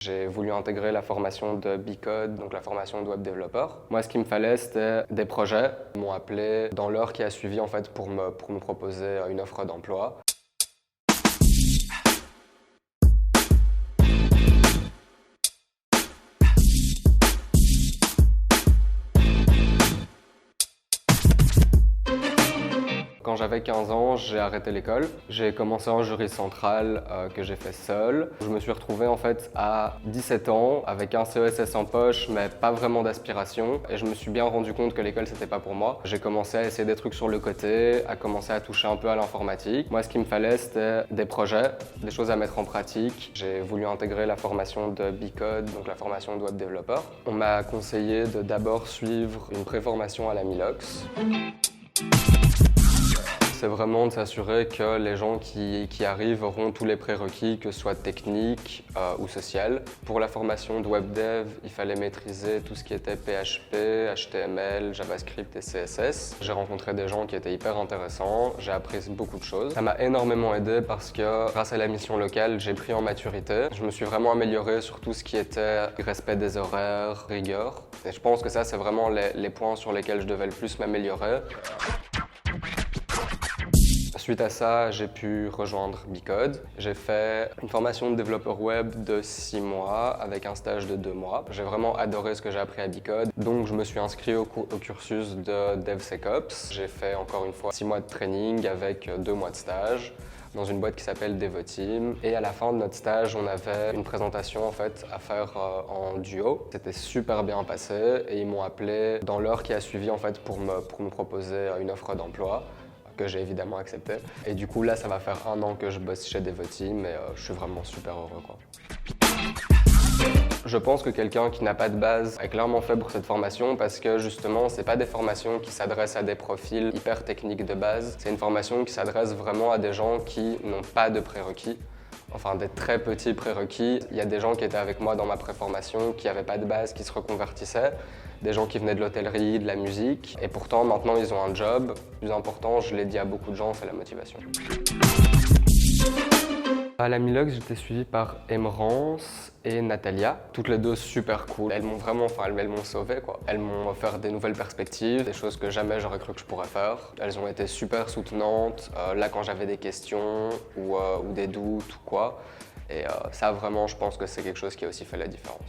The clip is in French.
J'ai voulu intégrer la formation de B-Code, donc la formation de web développeur. Moi, ce qu'il me fallait, c'était des projets. Ils m'ont appelé dans l'heure qui a suivi en fait, pour me proposer une offre d'emploi. Quand j'avais 15 ans, j'ai arrêté l'école. J'ai commencé en jury central que j'ai fait seul. Je me suis retrouvé en fait à 17 ans avec un CESS en poche mais pas vraiment d'aspiration et je me suis bien rendu compte que l'école c'était pas pour moi. J'ai commencé à essayer des trucs sur le côté, à commencer à toucher un peu à l'informatique. Moi ce qu'il me fallait c'était des projets, des choses à mettre en pratique. J'ai voulu intégrer la formation de B-Code, donc la formation de web développeur. On m'a conseillé de d'abord suivre une préformation à la Milox. C'est vraiment de s'assurer que les gens qui arrivent auront tous les prérequis, que ce soit technique ou social. Pour la formation de web dev, il fallait maîtriser tout ce qui était PHP, HTML, JavaScript et CSS. J'ai rencontré des gens qui étaient hyper intéressants, j'ai appris beaucoup de choses. Ça m'a énormément aidé parce que grâce à la mission locale, j'ai pris en maturité. Je me suis vraiment amélioré sur tout ce qui était respect des horaires, rigueur. Et je pense que ça, c'est vraiment les points sur lesquels je devais le plus m'améliorer. Suite à ça, j'ai pu rejoindre B-Code. J'ai fait une formation de développeur web de 6 mois avec un stage de 2 mois. J'ai vraiment adoré ce que j'ai appris à B-Code. Donc je me suis inscrit au cursus de DevSecOps. J'ai fait encore une fois 6 mois de training avec 2 mois de stage dans une boîte qui s'appelle Devoteam. Et à la fin de notre stage, on avait une présentation en fait à faire en duo. C'était super bien passé et ils m'ont appelé dans l'heure qui a suivi en fait pour me proposer une offre d'emploi que j'ai évidemment accepté. Et du coup là, ça va faire 1 an que je bosse chez Devoteam et je suis vraiment super heureux, quoi. Je pense que quelqu'un qui n'a pas de base est clairement fait pour cette formation parce que justement, c'est pas des formations qui s'adressent à des profils hyper techniques de base. C'est une formation qui s'adresse vraiment à des gens qui n'ont pas de prérequis. Enfin, des très petits prérequis. Il y a des gens qui étaient avec moi dans ma préformation, qui n'avaient pas de base, qui se reconvertissaient. Des gens qui venaient de l'hôtellerie, de la musique. Et pourtant, maintenant, ils ont un job. Le plus important, je l'ai dit à beaucoup de gens, c'est la motivation. À la Milox, j'étais suivi par Emerance et Natalia, toutes les deux super cool. Elles m'ont vraiment, elles m'ont sauvé, quoi. Elles m'ont offert des nouvelles perspectives, des choses que jamais j'aurais cru que je pourrais faire. Elles ont été super soutenantes, là quand j'avais des questions ou des doutes ou quoi. Et ça vraiment, je pense que c'est quelque chose qui a aussi fait la différence.